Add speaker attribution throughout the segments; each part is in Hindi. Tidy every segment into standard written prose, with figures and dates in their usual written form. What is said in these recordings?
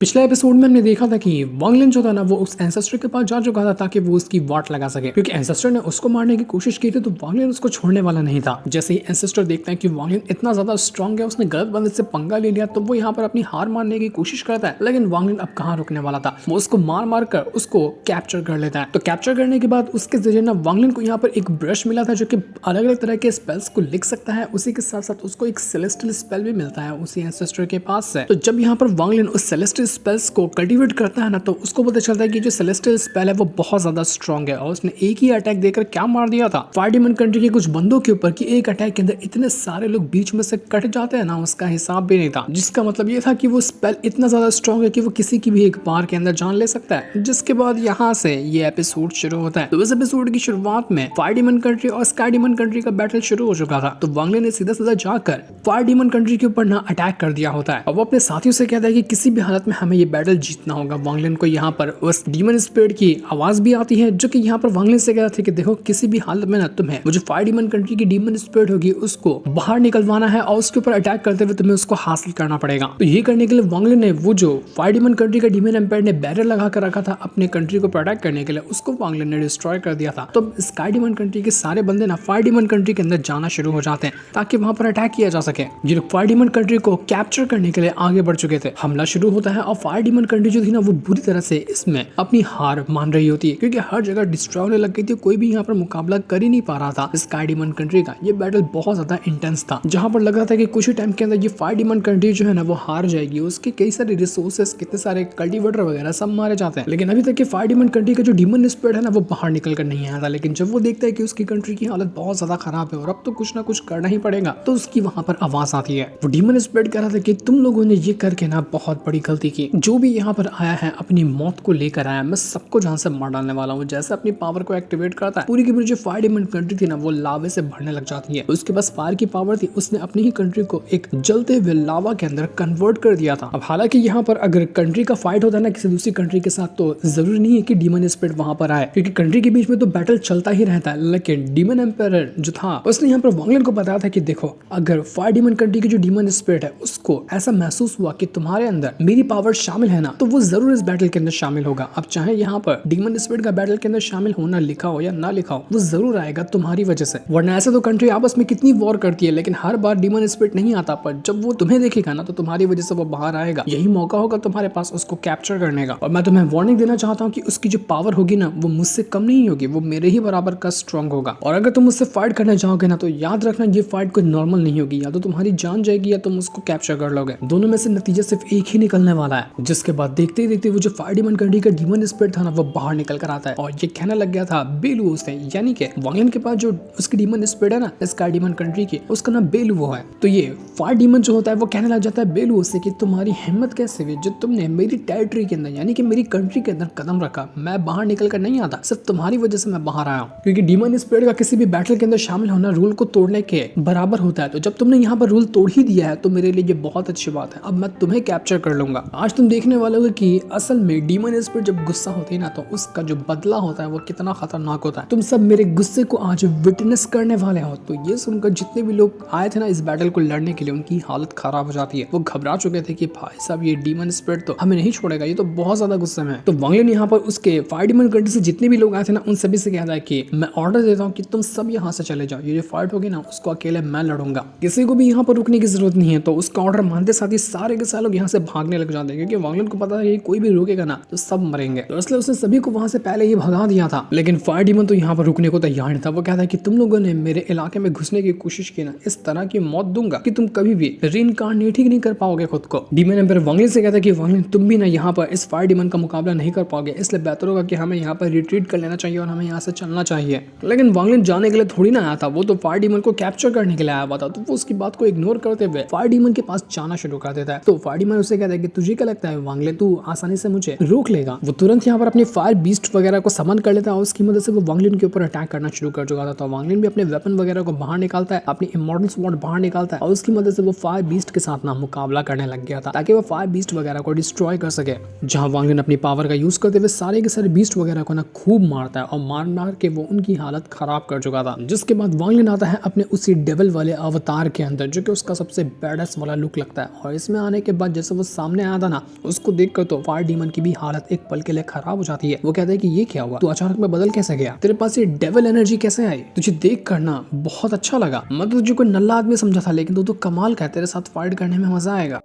Speaker 1: पिछले एपिसोड में हमने देखा था कि वांगलिन जो था ना वो उस एंसेस्टर के पास जा चुका था ताकि वो उसकी वाट लगा सके, क्योंकि एंसेस्टर ने उसको मारने की कोशिश की थी तो वांगलिन उसको छोड़ने वाला नहीं था। जैसे ही एंसेस्टर देखता है कि वांगलिन इतना ज्यादा स्ट्रांग है, उसने गलत बंदे से पंगा ले लिया, तो वो यहाँ पर अपनी हार मारने की कोशिश करता है। लेकिन वांगलिन अब कहाँ रुकने वाला था, वो उसको मार मार कर उसको कैप्चर कर लेता है। तो कैप्चर करने के बाद उसके जरिए ना वांगलिन को यहाँ पर एक ब्रश मिला था जो कि अलग अलग तरह के स्पेल्स को लिख सकता है। उसी के साथ साथ उसको एक सेलेस्टियल स्पेल भी मिलता है उसी एंसेस्टर के पास से। तो जब यहाँ पर वांगलिन उस सेलेस्टियल स्पेल्स को कल्टीवेट करता है ना, तो उसको पता चलता है कि जो सेलेस्टियल स्पेल है वो बहुत ज्यादा स्ट्रांग है और उसने एक ही अटैक देकर क्या मार दिया था फायर डेमन कंट्री के कुछ बंदों के ऊपर कि एक अटैक के अंदर इतने सारे लोग बीच में से कट जाते हैं ना, उसका हिसाब भी नहीं था। जिसका मतलब ये था कि वो स्पेल इतना ज्यादा स्ट्रांग है कि वो किसी की भी एक बार के अंदर जान ले सकता है। जिसके बाद यहाँ से ये एपिसोड शुरू होता है। तो इस एपिसोड की शुरुआत में फायर डेमन कंट्री और स्काई डेमन कंट्री का बैटल शुरू हो चुका था। तो वांगलिन ने सीधा सीधा जाकर फायर डेमन कंट्री के ऊपर ना अटैक कर दिया होता है और वो अपने साथियों से कहता है कि किसी भी हालत में हमें ये बैटल जीतना होगा। वांगलिन को यहाँ पर उस डीमन स्पिरिट की आवाज भी आती है जो कि यहाँ पर वांगलिन से कहता है कि देखो किसी भी हालत में ना तुम्हें वो जो फायर डीमन कंट्री की डीमन स्पिरिट होगी उसको बाहर निकलवाना है और उसके ऊपर अटैक करते हुए तुम्हें उसको हासिल करना पड़ेगा। तो ये करने के लिए वांगलिन ने वो जो फायर डीमन कंट्री का डीमन एम्पायर ने बैरियर लगा कर रखा था अपने कंट्री को प्रोटेक्ट करने के लिए, उसको वांगलिन ने डिस्ट्रॉय कर दिया था। तो स्काई डीमन कंट्री के सारे बंदे ना फायर डीमन कंट्री के अंदर जाना शुरू हो जाते हैं ताकि वहां पर अटैक किया जा सके। ये लोग फायर डीमन कंट्री को कैप्चर करने के लिए आगे बढ़ चुके थे। हमला शुरू होता है और फायर डीमन कंट्री जो थी ना वो बुरी तरह से इसमें अपनी हार मान रही होती है, क्योंकि हर जगह डिस्ट्रॉय होने लग गई थी। कोई भी यहाँ पर मुकाबला कर ही नहीं पा रहा था स्काई डीमन कंट्री का। ये बैटल बहुत ज्यादा इंटेंस था, जहां पर लग रहा था कि कुछ ही टाइम के अंदर ये फायर डीमन कंट्री जो है ना वो हार जाएगी। उसके कई सारे रिसोर्सेस, कितने सारे कल्टीवेटर वगैरह सब मारे जाते हैं, लेकिन अभी तक फायर डीमन कंट्री का जो डीमन स्पिरिट है ना वो बाहर निकल कर नहीं आया था। लेकिन जब वो देखता है कि उसकी कंट्री की हालत बहुत ज्यादा खराब है और अब तो कुछ ना कुछ करना ही पड़ेगा, तो उसकी वहां पर आवाज आती है। वो डीमन स्पिरिट कह रहा था कि तुम लोगों ने ये करके ना बहुत बड़ी गलती की। जो भी यहाँ पर आया है अपनी मौत को लेकर आया, मैं सबको जान से मार डालने वाला हूँ। जैसे अपनी पावर को एक्टिवेट करता है, पूरी की पूरी जो फायर डीमन कंट्री थी ना वो लावे से भरने लग जाती है। उसके पास फायर की पावर थी, उसने अपनी ही कंट्री को एक जलते हुए लावा के अंदर कन्वर्ट कर दिया था। अब हालांकि यहाँ पर अगर कंट्री का फाइट होता है ना किसी दूसरी कंट्री के साथ, तो जरूरी नहीं है कि डीमन स्पिरिट वहां पर आए, क्योंकि कंट्री के बीच में तो बैटल चलता ही रहता है। लेकिन डीमन एम्पायर जो था उसने यहाँ पर वांगलिन को बताया था कि देखो, अगर फायर डीमन कंट्री की जो डीमन स्पिरिट है उसको ऐसा महसूस हुआ कि तुम्हारे अंदर मेरी पावर शामिल है ना, तो वो जरूर इस बैटल के अंदर शामिल होगा। अब चाहे यहाँ पर डीमन स्पिरिट का बैटल के अंदर शामिल होना लिखा हो या ना लिखा हो, वो जरूर आएगा तुम्हारी वजह से। वरना ऐसे तो कंट्री आपस में कितनी वॉर करती है, लेकिन हर बार डीमन स्पिरिट नहीं आता, पर जब वो तुम्हें देखेगा ना तो तुम्हारी वजह से वो बाहर आएगा। यही मौका होगा तुम्हारे पास उसको कैप्चर करने का। और मैं तुम्हें वार्निंग देना चाहता हूँ कि उसकी जो पावर होगी ना वो मुझसे कम नहीं होगी, वो मेरे ही बराबर का स्ट्रॉन्ग होगा। और अगर तुम मुझसे फाइट करने जाओगे ना तो याद रखना ये फाइट कोई नॉर्मल नहीं होगी, या तो तुम्हारी जान जाएगी या तुम उसको कैप्चर कर लोगे। दोनों में से नतीजा सिर्फ एक ही निकलने वाला है। जिसके बाद देखते ही देखते वो जो फायर डीमन कंट्री का डीमन स्पिरिट था ना वो बाहर निकल कर आता है और ये कहने लग गया था बेलुओ से, यानी कि वांगलिन के पास जो उसकी डीमन स्पिरिट है ना स्काई डीमन कंट्री की, उसका नाम बेलुओ है। तो ये फायर डीमन जो होता है वो कहने लग जाता है बेलुओ से कि तुम्हारी हिम्मत कैसे हुई जो तुमने मेरी टेरिटरी के अंदर यानी कि मेरी कंट्री के अंदर कदम रखा। मैं बाहर निकल कर नहीं आता, सिर्फ तुम्हारी वजह से मैं बाहर आया हूँ, क्योंकि डीमन स्पिरिट का किसी भी बैटल के अंदर शामिल होना रूल को तोड़ने के बराबर होता है। तो जब तुमने यहाँ पर रूल तोड़ ही दिया है तो मेरे लिए ये बहुत अच्छी बात है। अब मैं तुम्हें कैप्चर कर लूंगा। आज तुम देखने वाले हो कि असल में डीमन स्पिरिट जब गुस्सा होती है ना तो उसका जो बदला होता है वो कितना खतरनाक होता है। तुम सब मेरे गुस्से को आज विटनेस करने वाले हो। तो ये सुनकर जितने भी लोग आए थे ना इस बैटल को लड़ने के लिए, उनकी हालत खराब हो जाती है। वो घबरा चुके थे कि भाई साहब ये डीमन स्पिरिट तो हमें नहीं छोड़ेगा, ये तो बहुत ज्यादा गुस्से में है। तो वांगलिन यहाँ पर उसके फायर डीमन कंट्री से जितने भी लोग आए थे ना उन सभी से कहता है कि मैं ऑर्डर देता हूँ कि तुम सब यहाँ से चले जाओ। ये जो फाइट होगी ना उसको अकेले मैं लड़ूंगा, किसी को भी यहाँ पर रुकने की जरूरत नहीं है। तो उसका ऑर्डर मानते साथ ही सारे के सारे लोग यहाँ से भागने लग जाते हैं, क्योंकि वांगलिन को पता है कि कोई भी रुकेगा ना तो सब मरेंगे। तो इसलिए उसने सभी को वहां से पहले ही भगा दिया था। लेकिन फायर डीमन तो यहाँ पर रुकने को तैयार नहीं था। वो कहता है कि तुम लोगों ने मेरे इलाके में घुसने की कोशिश की ना, इस तरह की मौत दूंगा कि तुम कभी भी रीइंकार्नेट ही नहीं कर पाओगे खुद को। डीमन एम्पायर वांगलिन से कहता है कि वांगलिन तुम भी ना यहाँ पर इस फायर डीमन का मुकाबला नहीं कर पाओगे, इसलिए बेहतर होगा कि हमें यहाँ पर रिट्रीट कर लेना चाहिए और हमें यहाँ से चलना चाहिए। लेकिन वांगलिन जाने के लिए थोड़ी ना आया था, वो तो फायर डीमन को कैप्चर करने के लिए आया हुआ था। तो वो उसकी बात को इग्नोर करते हुए फायर डीमन के पास जाना शुरू कर देता है। तो फायर डीमन उससे कहता है कि तुझे क्या लगता है वांगलिन तू आसानी से मुझे रोक लेगा? वो तुरंत यहाँ पर अपनी फायर बीस्ट वगैरह को समन कर लेता है और उसकी मदद से वो वांगलिन के ऊपर अटैक करना शुरू कर चुका था। तो वांगलिन भी अपने वेपन वगैरह को बाहर निकालता है, अपनी इमॉर्टल स्वॉर्ड बाहर निकालता है और उसकी मदद से वो फायर बीस्ट के साथ ना मुकाबला करने लग गया था ताकि वो फायर बीस्ट वगैरह को डिस्ट्रॉय कर सके। जहां वांगलिन अपनी पावर का यूज करते हुए सारे के सारे बीस्ट वगैरह को ना खूब मारता है और मार मार के वो उनकी हालत खराब कर चुका था। जिसके बाद वांगलिन आता है अपने उसी डेविल वाले अवतार के अंदर, जो कि उसका सबसे बैडस वाला लुक लगता है। और इसमें आने के बाद जैसे वो सामने आया था था ना, उसको देखकर तो फायर डीमन की भी हालत एक पल के लिए खराब हो जाती है। वो कहता है कि ये क्या हुआ, तू अचानक में बदल कैसे गया, तेरे पास ये डेविल एनर्जी कैसे आई, तुझे देख करना बहुत अच्छा लगा। मैं तो तुझे कोई नल्ला आदमी समझा था, लेकिन तू तो कमाल का है, तेरे साथ फाइट करने में मजा आएगा।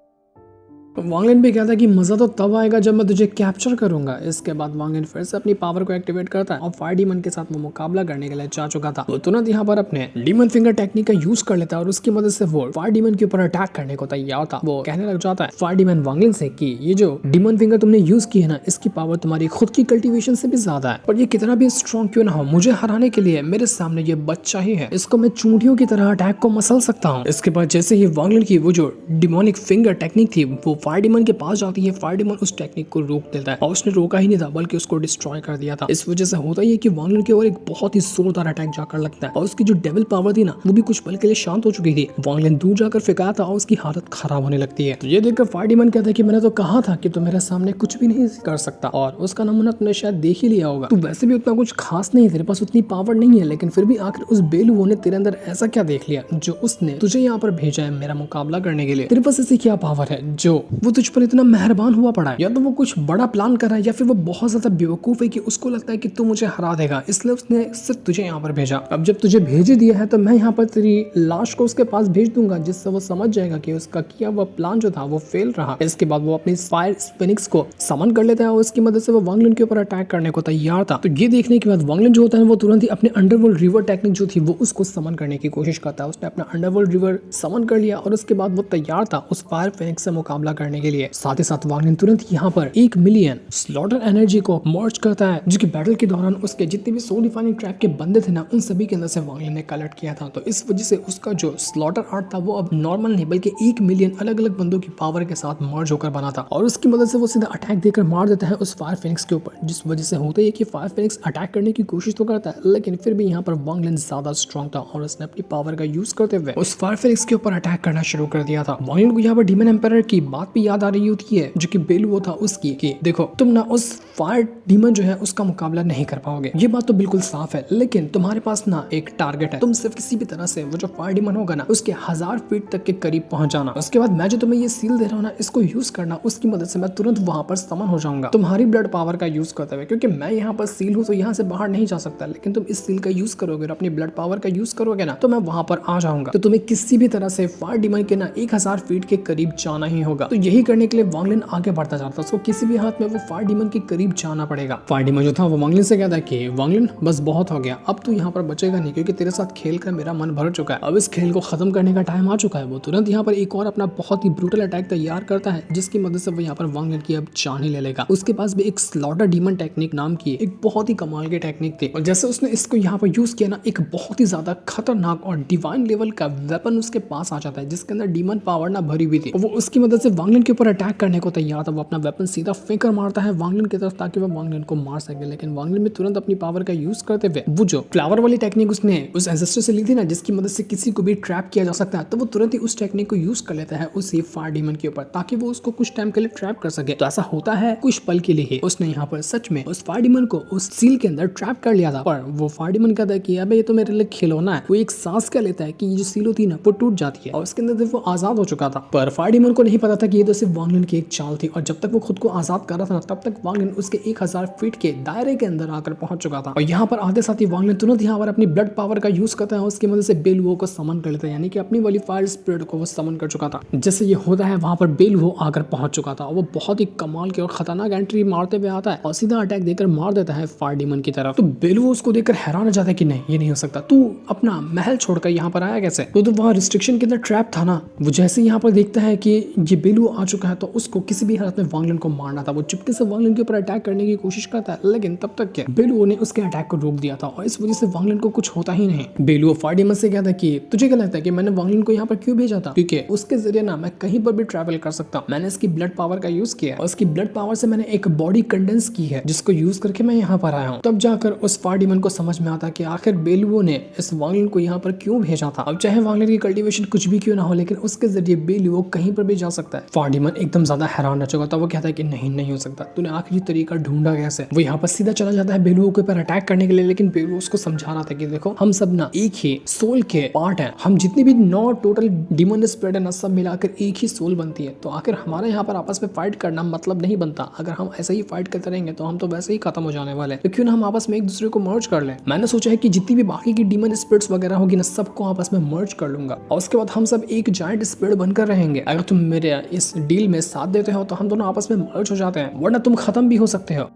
Speaker 1: वांग लिन भी कहता है कि मजा तो तब आएगा जब मैं तुझे कैप्चर करूंगा। इसके बाद वांग लिन फिर से अपनी पावर को एक्टिवेट करता है और फायर डीमन के साथ वो मुकाबला करने के लिए जा चुका था। वो तुरंत यहाँ पर अपने डीमन फिंगर टेक्निक का यूज कर लेता है और उसकी मदद से वो फायर डीमन के ऊपर अटैक करने को तैयार था। वो कहने लग जाता है फायर डीमन वांग लिन से कि ये जो डीमन फिंगर तुमने यूज की है ना, इसकी पावर तुम्हारी खुद की कल्टिवेशन से भी ज्यादा है, पर ये कितना भी स्ट्रॉन्ग क्यों ना हो, मुझे हराने के लिए मेरे सामने ये बच्चा ही है, इसको मैं चूंटियों की तरह अटैक को मसल सकता हूँ। इसके बाद जैसे ही वांग लिन की वो जो डिमोनिक फिंगर टेक्निक थी वो फायर डीमन के पास जाती है, फायर डीमन उस टेक्निक को रोक देता है और उसने रोका ही नहीं था बल्कि उसको डिस्ट्रॉय कर दिया था। इस वजह से होता ही है कि वांग लिन के ऊपर एक बहुत ही जोरदार अटैक जाकर लगता है और उसकी जो डेविल पावर थी ना, वो भी कुछ पल के लिए शांत हो चुकी थी। वांग लिन दूर जाकर फेंका था और उसकी हालत खराब होने लगती है। तो ये देखकर फायर डीमन कहता है कि मैंने तो कहा था कि तू मेरे सामने कुछ भी नहीं कर सकता, और उसका नमूना तुमने शायद देख ही लिया होगा। तू वैसे भी उतना कुछ खास नहीं है, तेरे पास उतनी पावर नहीं है, लेकिन फिर भी आखिर उस बेलुओ ने तेरे अंदर ऐसा क्या देख लिया जो उसने तुझे यहाँ पर भेजा है मेरा मुकाबला करने के लिए। तेरे पास ऐसी क्या पावर है जो वो तुझ पर इतना मेहरबान हुआ पड़ा है? या तो वो कुछ बड़ा प्लान कर रहा है या फिर वो बहुत ज्यादा बेवकूफ है कि उसको लगता है कि तू मुझे हरा देगा, इसलिए उसने सिर्फ तुझे यहाँ पर भेजा। अब जब तुझे भेज दिया है तो मैं यहाँ पर तेरी लाश को उसके पास भेज दूंगा, जिससे वो समझ जाएगा कि उसका किया हुआ प्लान जो था वो फेल रहा। इसके बाद वो अपनी फायर स्पिनिक्स को समन कर लेता है और उसकी मदद से वो वांग लिन के ऊपर अटैक करने को तैयार था। तो ये देखने के बाद वांग लिन जो होता है वो तुरंत ही अपने अंडरवर्ल्ड रिवर टेक्निक जो थी वो उसको समन करने की कोशिश करता है। उसने अपना अंडरवर्ल्ड रिवर समन कर लिया और उसके बाद वो तैयार था उस फायर फिनिक्स से मुकाबला करने के लिए। साथ ही साथ वांग लिन तुरंत यहाँ पर 1 मिलियन स्लॉटर एनर्जी को मर्ज करता है, जो कि बैटल के दौरान उसके जितने भी सोल डिफाइनिंग ट्रैप के बंदे थे ना, उन सभी के अंदर से वांग लिन ने कलेक्ट किया था। तो इस वजह से उसका जो स्लॉटर आर्ट था वो अब नॉर्मल नहीं बल्कि 1 मिलियन अलग अलग बंदों की पावर के साथ मर्ज होकर बना था और उसकी मदद से वो सीधा अटैक देकर मार देता है उस फायर फिनिक्स के ऊपर। जिस वजह से होता है कि फायर फिनिक्स अटैक करने की कोशिश तो करता है, लेकिन फिर भी यहाँ पर वांग लिन ज्यादा स्ट्रॉन्ग था और उसने अपनी पावर का यूज करते हुए उस फायर फिनिक्स के ऊपर अटैक करना शुरू कर दिया था। वांग लिन को यहाँ पर डीमन एम्पायर की बात भी याद आ रही होती है, जो कि बेलुओ था उसकी, कि देखो तुम ना उस फायर डीमन जो है उसका मुकाबला नहीं कर पाओगे, ये बात तो बिल्कुल साफ है, लेकिन तुम्हारे पास ना एक टारगेट है, तुम सिर्फ किसी भी तरह से वो जो फायर डीमन होगा ना उसके 1000 फीट तक के करीब पहुंच जाना। उसके बाद मैं जो तुम्हें ये सील दे रहा हूँ ना, इसको यूज करना, उसकी मदद से मैं तुरंत वहां पर समन हो जाऊंगा तुम्हारी ब्लड पावर का यूज करते हुए, क्योंकि मैं यहाँ पर सील हूँ तो यहाँ से बाहर नहीं जा सकता, लेकिन तुम इस सील का यूज करोगे और अपनी ब्लड पावर का यूज करोगे ना, तो मैं वहां पर आ जाऊंगा। तो तुम्हें किसी भी तरह से फायर डीमन के ना 1000 फीट के करीब जाना ही होगा। तो यही करने के लिए वांग लिन आगे बढ़ता जाता, उसको किसी भी हाथ में वो फायर डीमन के करीब जाना पड़ेगा। फायर डीमन जो था वो वांग लिन से कहता है कि वांग लिन बस बहुत हो गया, अब तू यहाँ पर बचेगा नहीं, क्योंकि तेरे साथ खेल कर मेरा मन भर चुका है, अब इस खेल को खत्म करने का टाइम आ चुका है। वो तुरंत यहाँ पर एक और अपना बहुत ही ब्रूटल अटैक तैयार करता है, जिसकी मदद से वो यहाँ पर वांग लिन की अब जान ही ले लेगा। उसके पास भी एक स्लॉटर डीमन टेक्निक नाम की एक बहुत ही कमाल की टेक्निक थी, और जैसे उसने इसको यहाँ पर यूज किया ना, एक बहुत ही ज्यादा खतरनाक और डिवाइन लेवल का वेपन उसके पास आ जाता है, जिसके अंदर डीमन पावर ना भरी हुई थी। वो उसकी मदद से वांग लिन के ऊपर अटैक करने को तैयार था। वो अपना वेपन सीधा फेंक कर मारता है वांग लिन की तरफ, ताकि वो वांग लिन को मार सके, लेकिन वांग लिन में तुरंत अपनी पावर का यूज करते हुए वो जो फ्लावर वाली टेक्निक उसने उस एंसेस्टर से ली थी ना, जिसकी मदद से किसी को भी ट्रैप किया जा सकता है, तो वो तुरंत ही उस टेक्निक को यूज कर लेता है उसी फायर डीमन के ऊपर, ताकि वो उसको कुछ टाइम के लिए ट्रैप कर सके। तो ऐसा होता है कुछ पल के लिए ही उसने यहाँ पर सच में उस फायर डीमन को उस सील के अंदर ट्रैप कर लिया था। पर वो फायर डीमन कहता है कि अबे ये तो मेरे लिए खिलौना है। वो एक सांस क्या लेता है कि ये जो सील होती है ना वो टूट जाती है और उसके अंदर वो आजाद हो चुका था। पर फायर डीमन को नहीं पता था कि ये तो सिर्फ वांग लिन की एक चाल थी, और जब तक वो खुद को आजाद कर रहा था ना, तब तक वांग लिन उसके 1000 फीट के दायरे के अंदर आकर पहुंच चुका था। और यहाँ पर आते साथ ही वांग लिन तुरंत यहाँ पर अपनी ब्लड पावर का यूज करता है, उसकी मदद से बेलुओ को समन कर लेता है, यानी कि अपनी वाली फायर स्पिरिट को वो समन कर चुका था। जैसे ये होता है वहां पर बेलुओ आकर पहुंच चुका था, वो बहुत ही कमाल की और खतरनाक एंट्री मारते हुए आता है और सीधा अटैक देकर मार देता है फायर डीमन की तरफ। तो बेलुओ उसको देखकर हैरान हो जाता है कि नहीं ये नहीं हो सकता, तू अपना महल छोड़कर यहाँ पर आया कैसे? तो वहाँ रिस्ट्रिक्शन के अंदर ट्रैप था ना। वो जैसे यहाँ पर देखता है कि ये बेलुओ आ चुका है, तो उसको किसी भी हालत में वांग लिन को मारना था। वो चुपके से वांग लिन के ऊपर अटैक करने की कोशिश करता है, लेकिन तब तक क्या बेलुओ ने उसके अटैक को रोक दिया था और इस वजह से वांग लिन को कुछ होता ही नहीं। बेलुओ फायर डीमन से कहता है कि तुझे क्या लगता है कि मैंने वांग लिन को यहाँ पर क्यों भेजा था? क्योंकि उसके जरिए ना मैं कहीं पर भी ट्रैवल कर सकता हूँ। मैंने इसकी ब्लड पावर का यूज किया और उसकी ब्लड पावर से मैंने एक बॉडी कंडेंस की है, जिसको यूज करके मैं यहाँ पर आया हूँ। तब जाकर उस फायर डीमन को समझ में आता कि आखिर बेलुओ ने इस वांग लिन को यहाँ पर क्यों भेजा था। अब चाहे वांग लिन की कल्टीवेशन कुछ भी क्यों ना हो, लेकिन उसके जरिए बेलुओ कहीं पर भी जा सकता है। फार्डिमन एकदम ज्यादा हैरान रह चुका था। वो कहता है कि नहीं हो सकता, तूने आखिरी तरीका ढूंढा कैसे। वो यहाँ पर सीधा चला जाता है बेलुओ के ऊपर अटैक करने के लिए, लेकिन बेलुओ उसको समझा रहा था कि देखो हम सब ना एक ही सोल के पार्ट हैं, हम जितनी भी 9 टोटल डीमन स्पिरिट है ना सब मिलाकर एक ही सोल बनती है। तो आखिर हमारे यहाँ पर आपस में फाइट करना मतलब नहीं बनता। अगर हम ऐसे ही फाइट करते रहेंगे तो हम तो वैसे ही खत्म हो जाने वाले, तो क्यों ना हम आपस में एक दूसरे को मर्ज कर लें। मैंने सोचा है कि जितनी भी बाकी की डीमन स्पिरिट्स वगैरह होगी ना सबको आपस में मर्ज कर लूंगा और उसके बाद हम सब एक जायंट स्पिरिट बनकर रहेंगे। अगर तुम मेरे इस डील में साथ देते हो तो हम दोनों आपस में मर्ज हो जाते हैं, वरना तुम खत्म भी हो सकते हो।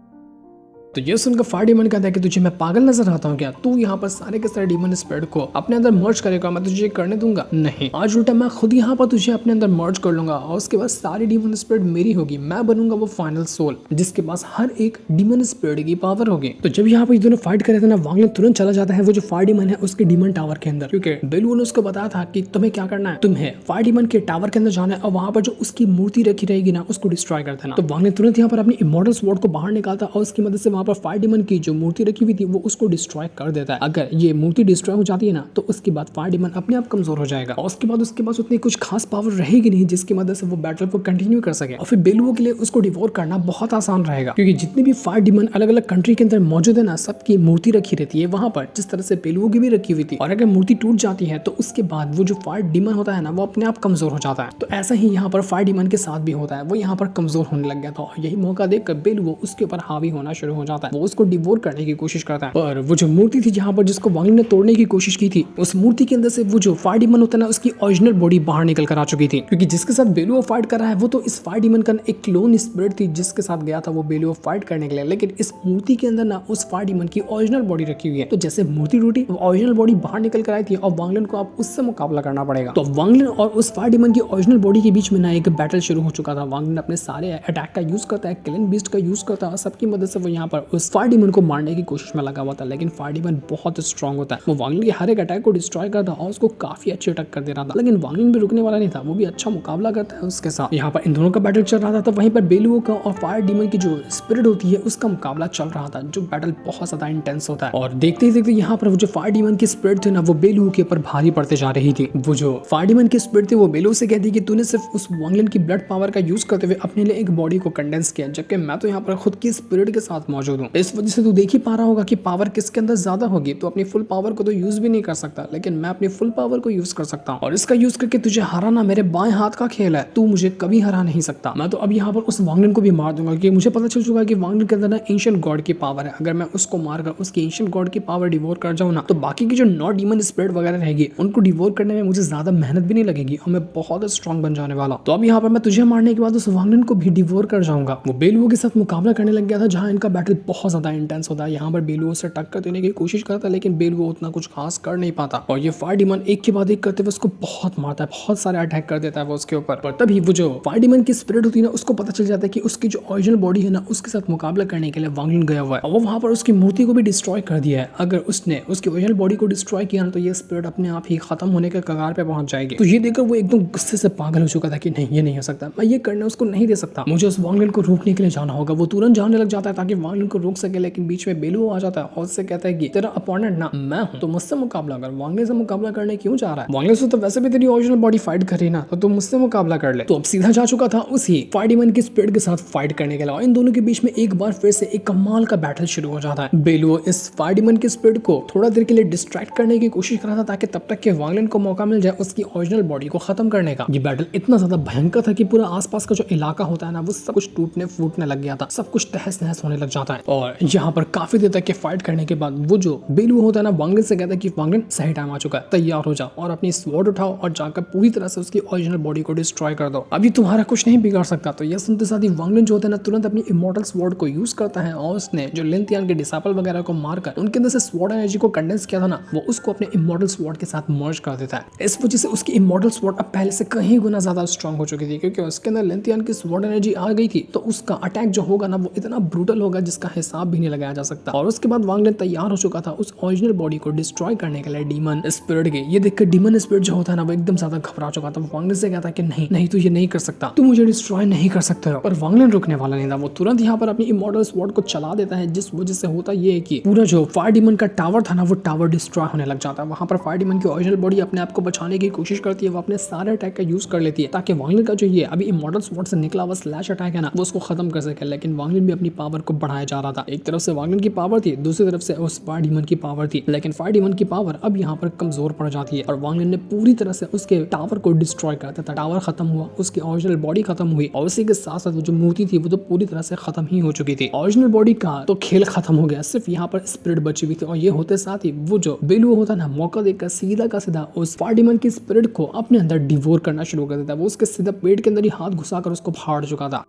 Speaker 1: तो ये सुनकर फार्डिमन कहता है कि तुझे मैं पागल नजर आता हूँ क्या? तू यहाँ पर सारे के सारे डीमन स्पिरिट को अपने अंदर मर्ज करेगा, मैं तुझे करने दूंगा नहीं। आज उल्टा मैं खुद यहाँ पर तुझे अपने अंदर मर्ज कर लूंगा और उसके बाद सारी डीमन स्पिरिट मेरी होगी। मैं बनूंगा वो फाइनल सोल जिसके पास हर एक डीमन स्पिरिट की पावर होगी। तो जब यहाँ पर ये दोनों फाइट कर रहे थे ना, वांगलिन तुरंत चला जाता है वो जो फार्डिमन है उसके डीमन टावर के अंदर, क्योंकि बेलुओ ने उसको बताया था कि तुम्हें क्या करना है, तुम्हें फार्डिमन के टावर के अंदर जाना है और वहां पर जो उसकी मूर्ति रखी रहेगी ना उसको डिस्ट्रॉय कर देना। तो वांगलिन तुरंत यहाँ पर अपनी इमॉर्टल स्वॉर्ड को बाहर निकालता और उसकी मदद से वहां पर फार्डिमन की जो मूर्ति रखी हुई थी वो उसको डिस्ट्रॉय कर देता है। अगर ये मूर्ति डिस्ट्रॉय हो जाती है ना तो उसके बाद फार्डिमन अपने आप कमजोर हो जाएगा और उसके बाद उसके पास उतनी कुछ खास पावर रहेगी नहीं जिसकी मदद से वो बैटल को कंटिन्यू कर सके। और फिर बेलुओ के लिए उसको डिवोर करना बहुत आसान रहेगा, क्योंकि जितने भी फार्डिमन अलग अलग कंट्री के अंदर मौजूद है ना सबकी मूर्ति रखी रहती है वहां पर, जिस तरह से बेलुओ की भी रखी हुई थी। और अगर मूर्ति टूट जाती है तो उसके बाद वो जो फार्डिमन होता है ना वो अपने आप कमजोर हो जाता है। तो ऐसा ही यहाँ पर फार्डिमन के साथ भी होता है, वो यहाँ पर कमजोर होने लग गया था। यही मौका देखकर बेलुओ उसके ऊपर हावी होना शुरू हो जाता है, वो उसको डिवोर करने की कोशिश करता है। पर वो जो मूर्ति थी जहाँ पर जिसको वांगलिन ने तोड़ने की कोशिश की थी, उस मूर्ति के अंदर से वो जो फार्डिमन होता है ना उसकी ओरिजिनल बॉडी बाहर निकल कर आ चुकी थी, क्योंकि जिसके साथ बेलुओ फाइट कर रहा है वो तो इस फार्डिमन का एक क्लोन स्पिरिट थी जिसके साथ गया था वो बेलुओ फाइट करने के लिए। लेकिन इस मूर्ति के अंदर ना उस फार्डिमन की ओरिजिनल बॉडी रखी हुई है। तो जैसे मूर्ति टूटी ओरिजिनल बॉडी बाहर निकल कर आई थी और वांगलिन को अब उससे मुकाबला करना पड़ेगा। तो वांगलिन और उस फार्डिमन की ओरिजिनल बॉडी के बीच में ना एक बैटल शुरू हो चुका था। वांगलिन अपने सारे अटैक का यूज करता है, किलिंग बीस्ट का यूज करता है, सबकी मदद से वो यहाँ पर उस फार्डिमन को मारने की कोशिश में लगा हुआ था। लेकिन फार्डिमन बहुत स्ट्रांग होता है, वो वांगलिन के हर एक अटैक को डिस्ट्रॉय करता और उसको काफी अच्छे अटैक कर दे रहा था। लेकिन वांगलिन भी रुकने वाला नहीं था, वो भी अच्छा मुकाबला करता है उसके साथ। यहाँ पर इन दोनों का बैटल चल रहा था, तो वहीं पर बेलुओ का और फार्डिमन की जो स्पिरिट होती है उसका मुकाबला चल रहा था, जो बैटल बहुत ज्यादा इंटेंस होता है। और देखते ही देखते यहाँ पर वो जो फार्डिमन की स्पिरिट थी ना वो बेलुओ के ऊपर भारी पड़ते जा रही थी। वो जो फार्डिमन की स्पिरिट थी वो बेलुओ से कहती कि तूने सिर्फ उस वांगलिन की ब्लड पावर का यूज करते हुए अपने लिए एक बॉडी को कंडेंस किया, जबकि मैं तो यहाँ पर खुद की स्पिरिट के साथ मौजूद हूँ। इस वजह से तू देख ही पा रहा होगा कि पावर किसके अंदर ज्यादा होगी। तो अपनी फुल पावर को तो यूज भी नहीं कर सकता, लेकिन मैं अपनी फुल पावर को यूज कर सकता हूँ और इसका यूज करके तुझे हराना मेरे बाएं हाथ का खेल है, तू मुझे कभी हरा नहीं सकता। मैं तो अब यहाँ पर उस वांगलिन को भी मार दूंगा, क्योंकि मुझे पता चल चुका है कि वांगलिन के अंदर ना एंशिएंट गॉड की पावर है। अगर मैं उसको मारकर उसकी एंशिएंट गॉड की पावर डिवोर कर जाऊँ ना तो बाकी की जो 9 डीमन स्पिरिट वगैरह रहेगी उनको डिवोर करने में मुझे ज्यादा मेहनत भी नहीं लगेगी और मैं बहुत स्ट्रॉन्ग बन जाने वाला। तो अब यहाँ पर मैं तुझे मारने के बाद उस वांगलिन को भी डिवोर कर जाऊंगा। वो बेलुओ के साथ मुकाबला करने लग गया था, जहाँ इनका बैटल बहुत ज्यादा इंटेंस होता है। यहाँ पर बेलुओ से टक्कर देने की कोशिश करता है, लेकिन बेलुओ उतना कुछ खास कर नहीं पाता और ये फार्डिमन एक के बाद एक करते हुए उसको बहुत मारता है, बहुत सारे अटैक कर देता है वो उसके ऊपर। पर तभी वो जो फार्डिमन की स्पिरिट होती है ना उसको पता चल जाता है कि उसकी जो ओरिजिनल बॉडी है ना उसके साथ मुकाबला करने के लिए वांगलिन गया हुआ है और वो वहां पर उसकी मूर्ति को भी डिस्ट्रॉय कर दिया है। अगर उसने उसकी ओरिजिनल बॉडी को डिस्ट्रॉय किया ना तो ये स्पिरिट अपने आप ही खत्म होने के कगार पे पहुंच जाएगी। तो ये देखकर वो एकदम गुस्से से पागल हो चुका था कि नहीं ये नहीं हो सकता, मैं ये करने उसको नहीं दे सकता, मुझे उस वांगलिन को रोकने के लिए जाना होगा। वो तुरंत जाने लग जाता है ताकि वांगलिन को रोक सके, लेकिन बीच में बेलुओ आ जाता है और उससे कहता है कि तेरा अपोनेंट ना मैं हूं, तो मुझसे मुकाबला कर। वांगलिन से मुकाबला करने क्यों जा रहा है? वांगलिन से तो वैसे भी तेरी ओरिजिनल बॉडी फाइट कर रही ना, तो तुम मुझसे मुकाबला कर ले। तो अब सीधा जा चुका था उसी फार्डिमन की स्पिरिट के साथ फाइट करने के लिए और इन दोनों के बीच में एक बार फिर से एक कमाल का बैटल शुरू हो जाता है। बेलुओ इस फार्डिमन की स्पिरिट को थोड़ा देर के लिए डिस्ट्रैक्ट करने की कोशिश कर रहा था ताकि तब तक के वांगलिन को मौका मिल जाए उसकी ओरिजिनल बॉडी को खत्म करने का। ये बैटल इतना ज्यादा भयंकर था कि पूरा आसपास का जो इलाका होता है ना वो सब कुछ टूटने फूटने लग गया था, सब कुछ तहस नहस होने लग जाता है। और यहाँ पर काफी देर तक के फाइट करने के बाद वो जो बेलुओ होता है ना वांगलिन से कहता है कि वांगलिन सही टाइम आ चुका है, तैयार हो जाओ और अपनी स्वॉर्ड उठाओ और जाकर पूरी तरह से उसकी ओरिजिनल बॉडी को डिस्ट्रॉय कर दो, अभी तुम्हारा कुछ नहीं बिगाड़ सकता। तो यह सुनते साथ ही वांगलिन जो होता है ना तुरंत अपनी इमॉर्टल स्वॉर्ड को यूज करता है और उसने जो लिनथियान के डिसाइपल वगैरह को मारकर उनके अंदर से स्वॉर्ड एनर्जी को कंडेंस किया था ना वो उसको अपने इमॉर्टल स्वॉर्ड के साथ मर्ज कर देता है। इस वजह से उसकी इमॉर्टल स्वॉर्ड अब पहले से कहीं गुना ज्यादा स्ट्रांग हो चुकी थी, क्योंकि उसके अंदर लिनथियान की स्वॉर्ड एनर्जी आ गई थी। तो उसका अटैक जो होगा ना वो इतना ब्रूटल होगा जिसका उसका हिसाब भी नहीं लगाया जा सकता। और उसके बाद वांग लिन तैयार हो चुका था उस ओरिजिनल बॉडी को डिस्ट्रॉय करने के लिए डीमन स्पिरिट के। ये देखकर डीमन स्पिरिट जो होता है ना वो एकदम ज्यादा घबरा चुका था। वो वांग लिन से कहता है कि नहीं नहीं, तू ये नहीं कर सकता, तू मुझे डिस्ट्रॉय नहीं कर सकता हो। पर वांग लिन रुकने वाला नहीं था। वो तुरंत यहाँ पर अपनी इमॉर्टल स्वॉर्ड को चला देता है, जिस वजह से होता ये है कि पूरा जो फायर डीमन का टावर था ना वो टावर डिस्ट्रॉय होने लग जाता है। वहां पर फायर डीमन की ओरिजिनल बॉडी अपने आप को बचाने की कोशिश करती है। वो अपने सारे अटैक का यूज कर लेती है ताकि वांग लिन का जो ये अभी इमॉर्टल स्वॉर्ड से निकला हुआ स्लैश अटैक है ना वो उसको खत्म कर सके। लेकिन वांग लिन भी अपनी पावर को बढ़ाया जा रहा था। एक तरफ से वांग लिन की पावर थी, दूसरी तरफ से उस फायर डीमन की पावर थी। लेकिन फायर डीमन की पावर अब यहाँ पर कमजोर पड़ जाती है और वांग लिन ने पूरी तरह से उसके टावर को डिस्ट्रॉय कर दिया था। टावर खत्म हुआ, उसकी ओरिजिनल बॉडी खत्म हुई और उसी के साथ साथ वो जो मूर्ति थी वो तो पूरी तरह से खत्म ही हो चुकी थी। ओरिजिनल बॉडी का तो खेल खत्म हो गया, सिर्फ यहाँ पर स्पिरिट बची हुई थी। और ये होते साथ ही वो जो बेलुओ होता ना मौका देखकर सीधा का सीधा उस फायर डीमन की स्पिरिट को अपने अंदर डिवोर करना शुरू कर देता है। वो उसके सीधा पेट के अंदर ही हाथ घुसाकर उसको फाड़ चुका था।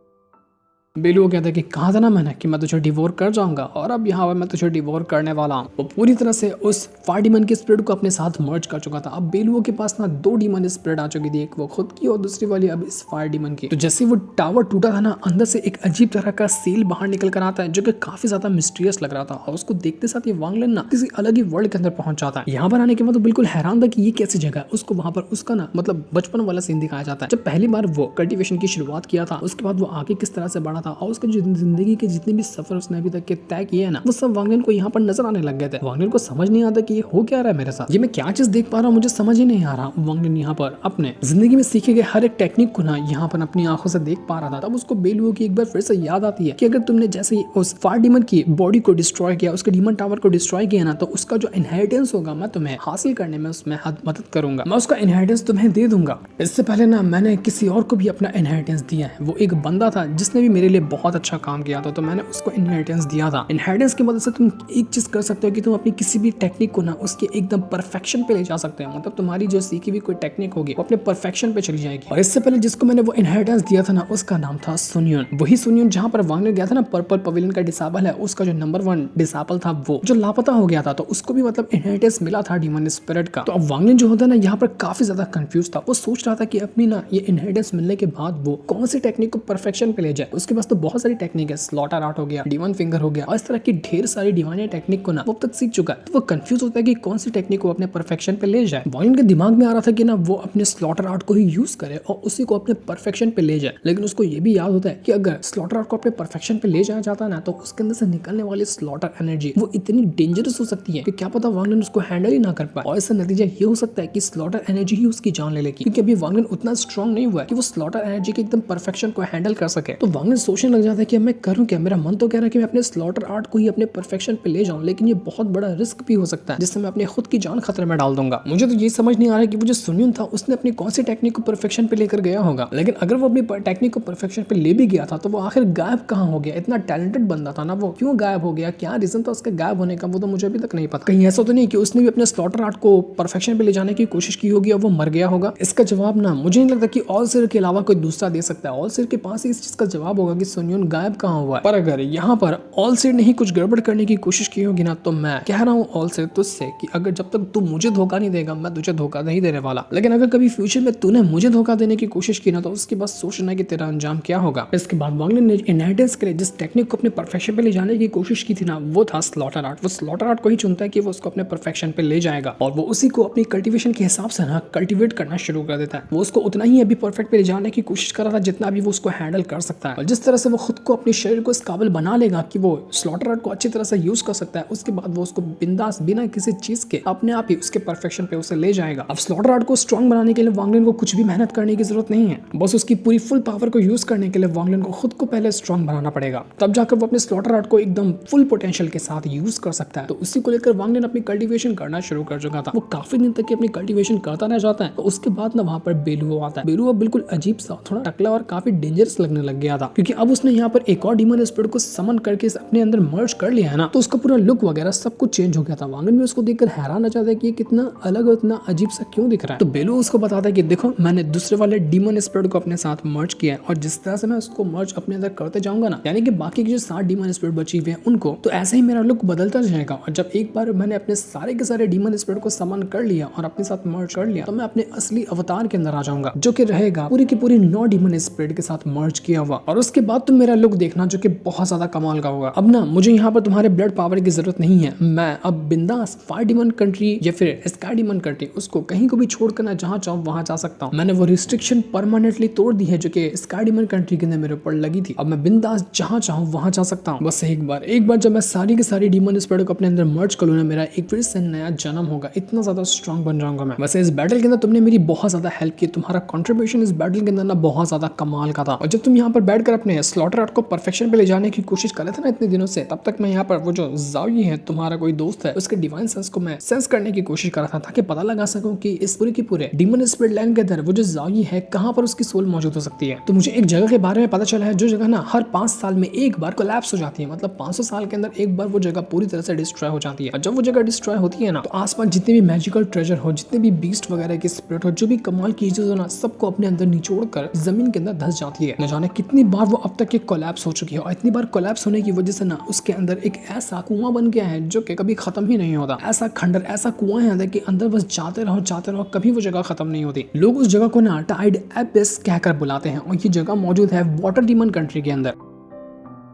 Speaker 1: बेलुओ कहता है कि कहा था ना मैंने कि मैं तुझे डिवोर कर जाऊंगा और अब यहाँ पर मैं तुझे डिवोर करने वाला हूँ। वो पूरी तरह से उस फायर डीमन की स्पिरिट को अपने साथ मर्ज कर चुका था। अब बेलुओ के पास ना दो डीमन स्पिरिट आ चुकी थी, एक वो खुद की और दूसरी वाली अब इस फायर डीमन की। तो जैसे वो टावर टूटा था ना अंदर से एक अजीब तरह का सील बाहर निकल कर आता है जो कि काफी ज्यादा मिस्टीरियस लग रहा था। और उसको देखते साथ ही वांग लिन ना किसी अलग ही वर्ल्ड के अंदर पहुंच जाता है। यहाँ पर आने के बाद तो बिल्कुल हैरान था कि ये कैसी जगह है। उसको वहां पर उसका ना मतलब बचपन वाला सीन दिखाया जाता है, जब पहली बार वो कल्टिवेशन की शुरुआत किया था, उसके बाद वो आगे किस तरह से बढ़ा था और उसका जो जिंदगी के जितने भी सफर उसने अभी तक के तय किए हैं ना वो सब वांग लिन को यहाँ पर नजर आने लग गए थे। वांग लिन को समझ नहीं आता कि ये हो क्या रहा है मेरे साथ, ये मैं क्या चीज देख पा रहा हूँ, मुझे समझ ही नहीं आ रहा। वांग लिन यहाँ पर अपने जिंदगी में सीखे गए हर एक टेक्निक को ना यहाँ पर अपनी आंखों से देख पा रहा था। तब उसको बेलुओ की एक बार फिर से याद आती है कि अगर तुमने जैसे ही उस फायर डीमन की बॉडी को डिस्ट्रॉय किया, उसके डीमन टावर को डिस्ट्रॉय किया ना, तो उसका जो इनहेरिटेंस होगा मैं तुम्हें हासिल करने में उसमें मदद करूंगा, मैं उसका इनहेरिटेंस तुम्हें दे दूंगा। इससे पहले ना मैंने किसी और को भी अपना इनहेरिटेंस दिया है। वो एक बंदा था जिसने भी मेरे लिए बहुत अच्छा काम किया था, तो मैंने उसको इनहेरिटेंस दिया था। इनहेरिटेंस की मदद से तुम एक चीज कर सकते हो कि तुम अपनी किसी भी टेक्निक को ना उसके एकदम परफेक्शन पे ले जा सकते हो। मतलब तुम्हारी जो सीखी हुई कोई टेक्निक होगी वो अपने परफेक्शन पे चली जाएगी। और इससे पहले जिसको मैंने वो इनहेरिटेंस दिया था ना उसका नाम था सुनियन। वही सुनियन जहां पर वांग लिन गया था ना पर्पल पवेलियन का डिसेबल है, उसका जो नंबर 1 डिसेबल था वो जो लापता हो गया था, तो उसको भी मतलब इनहेरिटेंस मिला था डीमन स्पिरिट का। तो अब वांग लिन जो होता है ना यहाँ पर काफी ज्यादा कंफ्यूज था। वो सोच रहा था कि अपनी ना ये इनहेरिटेंस मिलने के बाद वो कौन सी टेक्निक को परफेक्शन पे ले जाए। उसके पास तो बहुत सारी टेक्निक है, स्लॉटर आर्ट हो गया, डीमन फिंगर हो गया और इस तरह की ढेर सारी डिवाइन टेक्निक को ना वो अब तक सीख चुका है। तो वो कंफ्यूज होता है कि कौन सी टेक्निक को अपने परफेक्शन पे ले जाए। वांग लिन के दिमाग में आ रहा था कि ना वो अपने स्लॉटर आर्ट को ही यूज करे और उसी को अपने परफेक्शन पे ले जाए। लेकिन उसको ये भी याद होता है कि अगर स्लॉटर आर्ट को अपने परफेक्शन पे ले जाया जाता है ना तो उसके अंदर से निकलने वाली स्लॉटर एनर्जी वो इतनी डेंजरस हो सकती है कि क्या पता वांग लिन उसको हैंडल ही ना कर पाए। और इसका नतीजा ये हो सकता है कि स्लॉटर एनर्जी ही उसकी जान ले लेगी, क्योंकि अभी वांग लिन उतना स्ट्रॉन्ग नहीं हुआ है कि वो स्लॉटर एनर्जी के एकदम परफेक्शन को हैंडल कर सके। तो वांग लिन सोचने लग जाता है कि मैं करूं क्या। मेरा मन तो कह रहा है कि मैं अपने स्लॉटर आर्ट को ही अपने परफेक्शन पे ले जाऊं, लेकिन ये बहुत बड़ा रिस्क भी हो सकता है जिससे मैं अपने खुद की जान खतरे में डाल दूंगा। मुझे तो ये समझ नहीं आ रहा है कि वो जो सुनियन था उसने अपनी कौन सी टेक्निक को परफेक्शन पे लेकर गया होगा। लेकिन अगर वो अपनी टेक्निक को परफेक्शन पे ले भी गया था तो वो आखिर गायब कहाँ हो गया। इतना टैलेंटेड बंदा था ना, वो क्यों गायब हो गया, क्या रीजन था उसके गायब होने का, वो तो मुझे अभी तक नहीं पता। कहीं ऐसा तो नहीं कि उसने भी अपने स्लॉटर आर्ट को परफेक्शन पे ले जाने की कोशिश की होगी और वो मर गया होगा। इसका जवाब ना मुझे नहीं लगता कि ऑल सिर के अलावा कोई दूसरा दे सकता है। ऑल सिर के पास ही इस चीज का जवाब होगा कि सुनियन गायब कहाँ हुआ है। पर अगर यहाँ पर ऑल सिर ने ही कुछ गड़बड़ करने की कोशिश की होगी ना तो मैं कह रहा हूँ ऑल सिर तुझसे कि अगर जब तक तू मुझे धोखा नहीं देगा मैं तुझे धोखा नहीं देने वाला। लेकिन अगर कभी फ्यूचर में तूने मुझे धोखा देने की कोशिश की ना तो उसके बाद सोचना कि तेरा अंजाम क्या होगा। इसके बाद वांग लिन ने इनहेरिटेंस के लिए जिस टेक्निक को अपने परफेक्शन पे ले जाने की कोशिश की थी ना वो था स्लॉटर आर्ट। वो स्लॉटर आर्ट को ही चुनता है कि वो उसको अपने परफेक्शन पे ले जाएगा और वो उसी को अपनी कल्टीवेशन के हिसाब से ना कल्टीवेट करना शुरू कर देता है। वो उसको उतना ही अभी परफेक्ट पे ले जाने की कोशिश कर रहा था जितना अभी वो उसको हैंडल कर सकता है। और जिस तरह से वो खुद को अपने शरीर को इस काबिल बना लेगा कि वो स्लॉटर आर्ट को अच्छी तरह से यूज कर सकता है, उसके बाद वो उसको बिंदास बिना किसी चीज के अपने आप ही उसके परफेक्शन पे उसे ले जाएगा। अब स्लॉटर आर्ट को स्ट्रॉन्ग बनाने के लिए वांग लिन को कुछ भी मेहनत करने की जरूरत नहीं है, बस उसकी पूरी फुल पावर को यूज करने के लिए वांग लिन को खुद को पहले स्ट्रॉन्ग बनाना पड़ेगा, तब जाकर वो अपने स्लॉटर आर्ट को एकदम फुल पोटेंशियल के साथ यूज कर सकता है। तो उसी को लेकर वांग लिन अपनी कल्टीवेशन करना शुरू कर चुका था। वो काफी दिन तक अपनी कल्टीवेशन करता रह जाता है। तो उसके बाद ना वहां पर बेलुओ आता है। बेलुओ बिल्कुल अजीब सा, थोड़ा टकला और काफी डेंजरस लगने लग गया था, क्योंकि अब उसने यहाँ पर एक और डीमन स्पिरिट को समन करके अपने अंदर मर्ज कर लिया है ना, तो उसका पूरा लुक वगैरह सब कुछ चेंज हो गया था। वांग लिन भी उसको देखकर हैरान हो जाता है कि ये कितना अलग और इतना अजीब सा क्यों दिख रहा है। तो बेलुओ उसको बताता है कि देखो मैंने दूसरे वाले डीमन स्पिरिट को अपने साथ मर्ज किया है और जिस तरह से मैं उसको मर्ज अपने अंदर करते जाऊंगा ना, यानी कि बाकी के जो 7 डीमन स्पिरिट बची हुए हैं उनको, तो ऐसे ही मेरा लुक बदलता जाएगा। और जब एक बार मैंने अपने सारे के सारे डीमन स्पिरिट को समन कर लिया और अपने साथ मर्ज कर लिया तो मैं अपने असली अवतार के अंदर आ जाऊंगा, जो कि रहेगा पूरी की पूरी 9 डीमन स्पिरिट के साथ मर्ज किया हुआ। और उसके बाद तुम मेरा लुक देखना जो कि बहुत ज्यादा कमाल का होगा। अब ना मुझे यहाँ पर तुम्हारे ब्लड पावर की जरूरत नहीं है, मैं अब बिंदास फायर डिमन कंट्री या फिर स्काई डिमन कंट्री उसको कहीं को भी छोड़कर ना जहाँ चाहूँ वहां जा सकता हूँ। मैंने वो रिस्ट्रिक्शन परमानेंटली तोड़ दी है जो कि स्काई डिमन कंट्री के अंदर मेरे ऊपर लगी थी। अब मैं बिंदास जहाँ चाहूँ वहां जा सकता हूँ। बस एक बार जब मैं सारी की सारी डिमन स्प्रेड को अपने अंदर मर्ज कर लूँ ना, मेरा एक फिर से नया जन्म होगा, इतना ज्यादा स्ट्रॉन्ग बन जाऊंगा मैं। वैसे इस बैटल के अंदर तुमने मेरी बहुत ज्यादा हेल्प की, तुम्हारा कंट्रीब्यूशन इस बैटल के अंदर ना बहुत ज्यादा कमाल का था। और जब तुम यहाँ पर बैठकर अपने स्लॉटर आर्ट को परफेक्शन पे ले जाने की कोशिश कर रहे थे ना इतने दिनों से, तब तक मैं यहाँ पर वो जो ज़ाओयी है तुम्हारा कोई दोस्त है उसके डिवाइन सेंस को मैं सेंस करने की कोशिश कर रहा था ताकि पता लगा सकूं कि इस पूरे की पूरे डीमन स्पिरिट लाइन के अंदर वो जो ज़ाओयी है कहाँ पर उसकी सोल मौजूद हो सकती है। तो मुझे एक जगह के बारे में पता चला है जो जगह ना हर 5 साल में एक बार कोलैप्स हो जाती है, मतलब 500 साल के अंदर एक बार वो जगह पूरी तरह से डिस्ट्रॉय हो जाती है। और जब वो जगह डिस्ट्रॉय होती है ना तो आसपास जितने भी मैजिकल ट्रेजर हो, जितने भी बीस्ट वगैरह के स्पिरिट हो, जो भी कमाल की चीजें हो ना, सबको अपने अंदर निचोड़ कर जमीन के अंदर धस जाती है। न जाने कितनी बार वो अब तक कोलैप्स हो चुकी है और इतनी बार कोलैप्स होने की वजह से ना उसके अंदर एक ऐसा कुआं बन गया है जो कि कभी खत्म ही नहीं होता। ऐसा खंडर, ऐसा कुआं है कि अंदर बस जाते रहो, कभी वो जगह खत्म नहीं होती। लोग उस जगह को ना टाइड एबिस कहकर बुलाते हैं और ये जगह मौजूद है वाटर डीमन कंट्री के अंदर।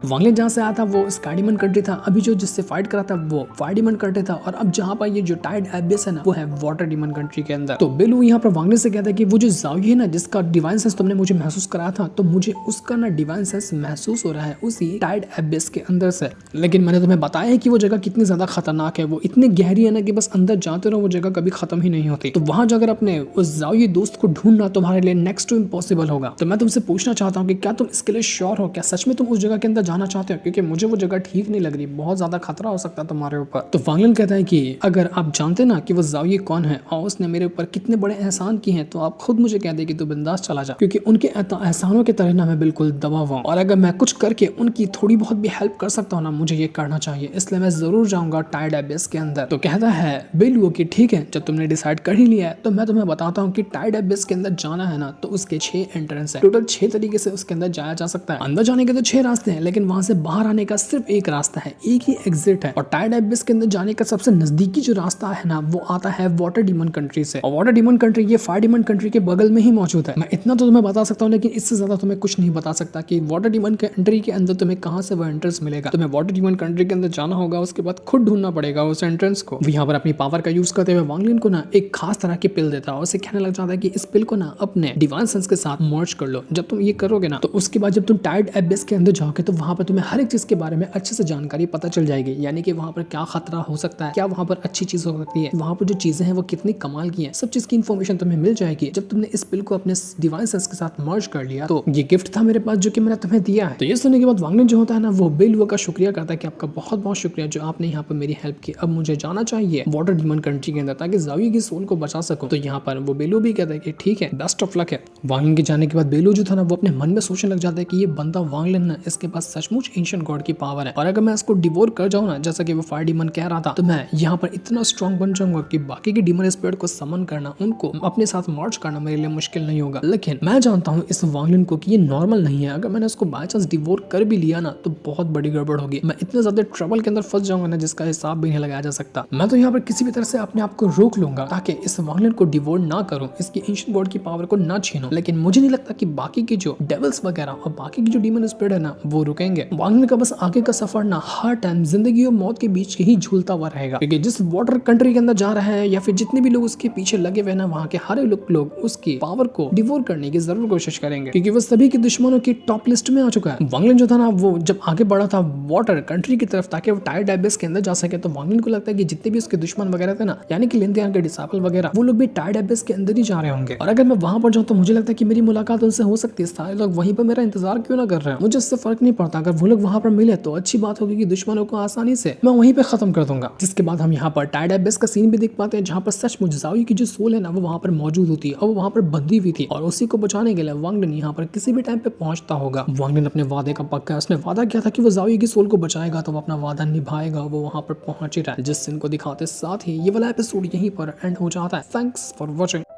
Speaker 1: वांगलिन जहाँ से आया था वो स्काई डिमन कंट्री था, अभी जो जिससे फाइट करा था वो फायर डिमन कंट्री था, और अब जहाँ पर ये जो टाइड एबिस है ना वो है वाटर डिमन कंट्री के अंदर। तो बेलू यहाँ पर वांगलिन से कहता है कि वो जो ज़ाओयी है ना जिसका डिवाइन सेंस तुमने मुझे महसूस कराया था, तो मुझे उसका ना डिवाइन सेंस महसूस हो रहा है उसी टाइड एबिस के अंदर से। लेकिन मैंने तुम्हें बताया है कि वो जगह कितनी ज्यादा खतरनाक है, वो इतनी गहरी है ना कि बस अंदर जाते रहो वो जगह कभी खत्म ही नहीं होती। तो वहां जाकर अपने उस ज़ाओयी दोस्त को ढूंढना तुम्हारे लिए नेक्स्ट टू इम्पॉसिबल होगा। तो मैं तुमसे पूछना चाहता हूँ कि क्या तुम इसके लिए श्योर हो, क्या सच में तुम उस जगह के अंदर जाना चाहते हो? क्योंकि मुझे वो जगह ठीक नहीं लग रही, बहुत ज्यादा खतरा हो सकता है तुम्हारे ऊपर। तो वांगलिन कहता है कि अगर आप जानते ना कि वो ज़ाओयी कौन है और उसने मेरे ऊपर कितने बड़े एहसान किए हैं, तो आप खुद मुझे कह दे कि तू बिंदास चला जा, क्योंकि उनके एहसानों के तरह ना मैं बिल्कुल दबा हुआ हूं, और अगर मैं कुछ करके उनकी थोड़ी बहुत भी हेल्प कर सकता हूँ ना, मुझे ये करना चाहिए, इसलिए मैं जरूर जाऊंगा टाइड एबिस के अंदर। तो कहता है बेलुओ कि ठीक है, जब तुमने डिसाइड कर ही लिया है तो मैं तुम्हें बताता हूँ कि टाइड एबिस के अंदर जाना है ना तो उसके 6 एंट्रेंस है, टोटल 6 तरीके से उसके अंदर जाया जा सकता है। अंदर जाने के तो 6 रास्ते हैं, लेकिन वहां से बाहर आने का सिर्फ एक रास्ता है, एक ही एग्जिट है। और टाइड एबिस के अंदर जाने का सबसे नजदीकी जो रास्ता है ना वो आता है वाटर डीमन कंट्री से, और वाटर डीमन कंट्री ये फायर डीमन कंट्री के बगल में ही मौजूद है। मैं इतना तो तुम्हें बता सकता हूँ, लेकिन इससे ज्यादा तुम्हें कुछ नहीं बता सकता कि वाटर डीमन कंट्री के अंदर तुम्हें कहाँ से वो एंट्रेंस मिलेगा। तुम्हें वाटर डीमन कंट्री के अंदर जाना होगा, उसके बाद खुद ढूंढना पड़ेगा उस एंट्रेंस को। यहाँ पर अपनी पावर का यूज करते हुए वांगलिन को ना एक खास तरह की पिल देता है और उसे कहने लग जाता है कि इस पिल को ना अपने डिवाइन सेंस के साथ मर्ज कर लो। जब तुम ये करोगे ना तो उसके बाद जब तुम टाइड एबिस के अंदर जाओगे तो वहां पर तुम्हें हर एक चीज के बारे में अच्छे से जानकारी पता चल जाएगी, यानी कि वहां पर क्या खतरा हो सकता है, क्या वहां पर अच्छी चीज हो सकती है, वहां पर जो चीजें हैं वो कितनी कमाल की हैं, सब चीज की इन्फॉर्मेशन तुम्हें मिल जाएगी जब तुमने इस पिल को अपने डिवाइन सेंस के साथ मर्ज कर लिया। तो ये गिफ्ट था मेरे पास जो कि मैंने तुम्हें दिया है। तो ये सुनने के बाद वांगलिन जो होता है ना वो बेलुओ का शुक्रिया करता है कि आपका बहुत बहुत शुक्रिया जो आपने यहाँ पर मेरी हेल्प की, अब मुझे जाना चाहिए वाटर डीमन कंट्री के अंदर ताकि ज़ाओयी की सोल को बचा सकूं। तो यहाँ पर वो बेलुओ भी कहता है कि ठीक है, बेस्ट ऑफ लक है। वांगलिन के जाने के बाद बेलुओ जो था ना वो अपने मन में सोचने लग जाता है कि ये बंदा वांगलिन ना इसके पास सचमुच एंशिएंट गॉड की पावर है, और अगर मैं इसको डिवोर कर जाऊँ ना जैसा कि वो फायर डीमन कह रहा था, तो मैं यहाँ पर इतना स्ट्रॉन्ग बन जाऊंगा कि बाकी के डीमन स्पिरिट को समन करना, उनको अपने साथ मर्ज करना मेरे लिए मुश्किल नहीं होगा। लेकिन मैं जानता हूँ इस वांगलिन को कि ये नॉर्मल नहीं है, अगर मैंने उसको बाय चांस डिवोर कर भी लिया ना तो बहुत बड़ी गड़बड़ होगी, मैं इतने ज्यादा ट्रबल के अंदर फंस जाऊंगा ना जिसका हिसाब भी नहीं लगाया जा सकता। मैं तो यहाँ पर किसी भी तरह से अपने आप को रोक लूंगा ताकि इस वांगलिन को डिवोर ना करूं, इसकी एंशिएंट गॉड की पावर को ना छीनूं। लेकिन मुझे नहीं लगता कि बाकी के जो डेविल्स वगैरह और बाकी की जो डीमन स्पिरिट है ना वो रुकेंगे। वांगलिन का बस आगे का सफर ना हर टाइम जिंदगी और मौत के बीच ही झूलता हुआ रहेगा, क्योंकि जिस वाटर कंट्री के अंदर जा रहा है या फिर जितने भी लोग उसके पीछे लगे हुए ना वहाँ के हर लोग उसकी पावर को डिवोर करने की जरूर कोशिश करेंगे, क्योंकि वो सभी के दुश्मनों की टॉप लिस्ट में आ चुका है। वांगलिन जो था ना वो जब आगे बढ़ा था वाटर कंट्री की तरफ ताकि वो टाइड एबिस के अंदर जा सके, तो वांगलिन को लगता है कि जितने भी उसके दुश्मन वगैरह थे ना, यानी कि लिनथियान के डिसाइपल वगैरह, वो लोग भी टाइड एबिस के अंदर ही जा रहे होंगे। और अगर मैं वहां पर जाऊं तो मुझे लगता है कि मेरी मुलाकात उनसे हो सकती है। सारे लोग वहीं पर मेरा इंतजार क्यों ना कर रहे हैं, मुझे इससे फर्क नहीं पड़ता। अगर वो लोग वहां पर मिले तो अच्छी बात होगी कि दुश्मनों को आसानी से मैं वहीं पे खत्म कर दूंगा। जिसके बाद हम यहाँ पर टाइड एबिस का सीन भी देख पाते हैं जहाँ पर सचमुच ज़ाओयी की जो सोल है ना वो वहाँ पर मौजूद होती है और वो वहाँ पर बंधी हुई थी, और उसी को बचाने के लिए वांगलिन यहाँ पर किसी भी टाइम पे पहुंचता होगा। वांगलिन अपने वादे का पक्का है, उसने वादा किया था कि वो ज़ाओयी की सोल को बचाएगा तो वो अपना वादा निभाएगा, वो वहाँ पर पहुंच ही रहा है। जिस सीन को दिखाते साथ ही ये वाला एपिसोड यहीं पर एंड हो जाता है। Thanks for watching.